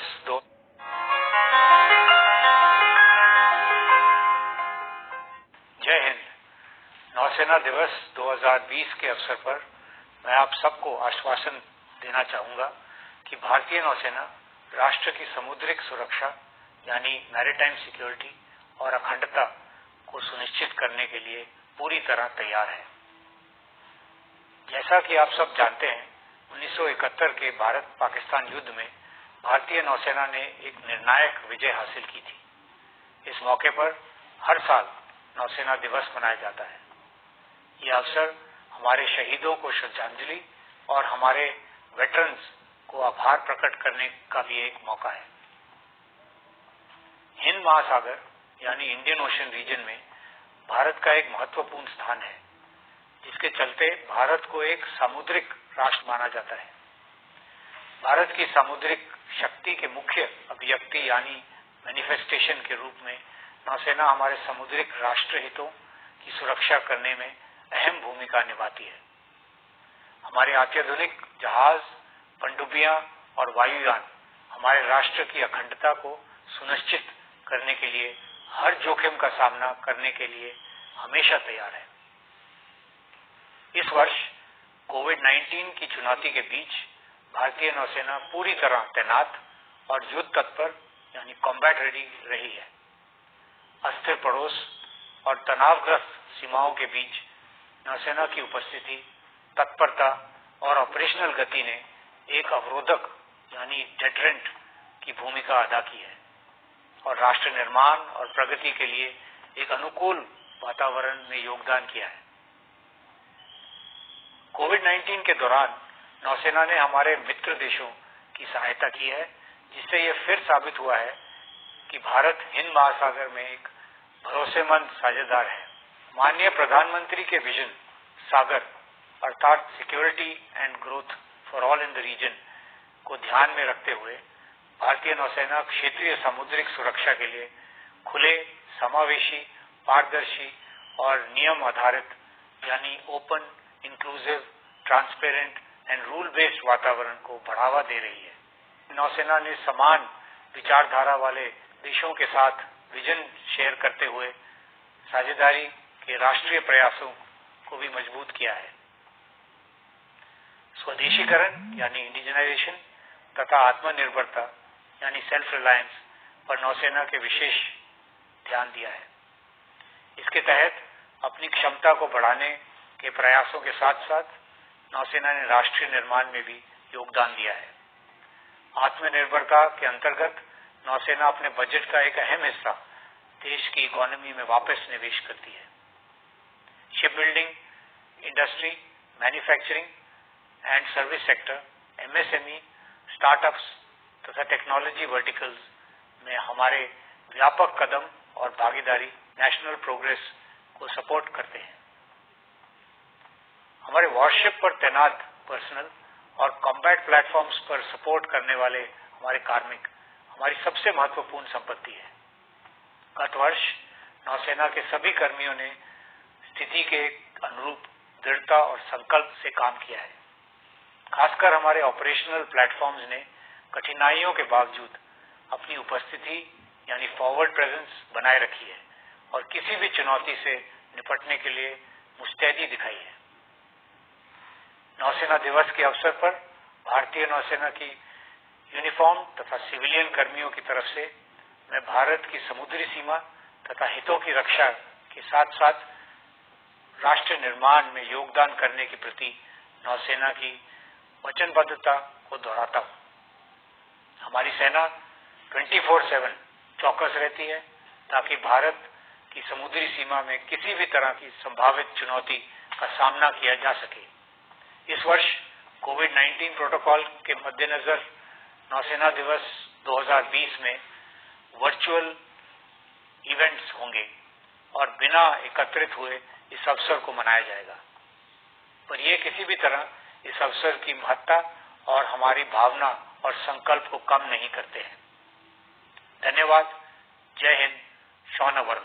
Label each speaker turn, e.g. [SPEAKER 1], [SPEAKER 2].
[SPEAKER 1] दिवस जय हिंद। नौसेना दिवस 2020 के अवसर पर मैं आप सबको आश्वासन देना चाहूंगा कि भारतीय नौसेना राष्ट्र की समुद्रिक सुरक्षा यानी मैरीटाइम सिक्योरिटी और अखंडता को सुनिश्चित करने के लिए पूरी तरह तैयार है। जैसा कि आप सब जानते हैं, 1971 के भारत पाकिस्तान युद्ध में भारतीय नौसेना ने एक निर्णायक विजय हासिल की थी। इस मौके पर हर साल नौसेना दिवस मनाया जाता है। यह अवसर हमारे शहीदों को श्रद्धांजलि और हमारे वेटरन्स को आभार प्रकट करने का भी एक मौका है। हिंद महासागर यानी इंडियन ओशन रीजन में भारत का एक महत्वपूर्ण स्थान है, जिसके चलते भारत को एक सामुद्रिक राष्ट्र माना जाता है। भारत की सामुद्रिक शक्ति के मुख्य अभिव्यक्ति यानी मैनिफेस्टेशन के रूप में नौसेना हमारे समुद्रिक राष्ट्र हितों की सुरक्षा करने में अहम भूमिका निभाती है। हमारे अत्याधुनिक जहाज, पनडुब्बियां और वायुयान हमारे राष्ट्र की अखंडता को सुनिश्चित करने के लिए हर जोखिम का सामना करने के लिए हमेशा तैयार है। इस वर्ष कोविड-19 की चुनौती के बीच भारतीय नौसेना पूरी तरह तैनात और युद्ध तत्पर यानी कॉम्बैट रेडी रही है। अस्थिर पड़ोस और तनावग्रस्त सीमाओं के बीच नौसेना की उपस्थिति, तत्परता और ऑपरेशनल गति ने एक अवरोधक यानी डेटरेंट की भूमिका अदा की है और राष्ट्र निर्माण और प्रगति के लिए एक अनुकूल वातावरण में योगदान किया है। कोविड-19 के दौरान नौसेना ने हमारे मित्र देशों की सहायता की है, जिससे यह फिर साबित हुआ है कि भारत हिंद महासागर में एक भरोसेमंद साझेदार है। माननीय प्रधानमंत्री के विजन सागर अर्थात security and growth for all in the region को ध्यान में रखते हुए भारतीय नौसेना क्षेत्रीय सामुद्रिक सुरक्षा के लिए खुले, समावेशी, पारदर्शी और नियम आधारित यानी open, inclusive, transparent and rule based वातावरण को बढ़ावा दे रही है। नौसेना ने समान विचारधारा वाले देशों के साथ विजन शेयर करते हुए साझेदारी के राष्ट्रीय प्रयासों को भी मजबूत किया है। स्वदेशीकरण यानी इंडिजनाइजेशन तथा आत्मनिर्भरता यानी सेल्फ रिलायंस पर नौसेना के विशेष ध्यान दिया है। इसके तहत अपनी क्षमता को बढ़ाने के प्रयासों के साथ साथ नौसेना ने राष्ट्रीय निर्माण में भी योगदान दिया है। आत्मनिर्भरता के अंतर्गत नौसेना अपने बजट का एक अहम हिस्सा देश की इकोनॉमी में वापस निवेश करती है। Ship building, industry, manufacturing and service sector, MSME, startups तथा टेक्नोलॉजी वर्टिकल्स में हमारे व्यापक कदम और भागीदारी नेशनल प्रोग्रेस को सपोर्ट करते हैं। हमारे वॉरशिप पर तैनात पर्सनल और कॉम्बैट प्लेटफॉर्म्स पर सपोर्ट करने वाले हमारे कार्मिक हमारी सबसे महत्वपूर्ण संपत्ति है। गत वर्ष नौसेना के सभी कर्मियों ने स्थिति के अनुरूप दृढ़ता और संकल्प से काम किया है। खासकर हमारे ऑपरेशनल प्लेटफॉर्म्स ने कठिनाइयों के बावजूद अपनी उपस्थिति यानी फॉरवर्ड प्रेजेंस बनाए रखी है और किसी भी चुनौती से निपटने के लिए मुस्तैदी दिखाई है। नौसेना दिवस के अवसर पर भारतीय नौसेना की यूनिफॉर्म तथा सिविलियन कर्मियों की तरफ से मैं भारत की समुद्री सीमा तथा हितों की रक्षा के साथ साथ राष्ट्र निर्माण में योगदान करने के प्रति नौसेना की वचनबद्धता को दोहराता हूं। हमारी सेना 24/7 चौकस रहती है ताकि भारत की समुद्री सीमा में किसी भी तरह की संभावित चुनौती का सामना किया जा सके। इस वर्ष कोविड-19 प्रोटोकॉल के मद्देनजर नौसेना दिवस 2020 में वर्चुअल इवेंट्स होंगे और बिना एकत्रित हुए इस अवसर को मनाया जाएगा। पर यह किसी भी तरह इस अवसर की महत्ता और हमारी भावना और संकल्प को कम नहीं करते हैं। धन्यवाद। जय हिंद। शौनवर्ण।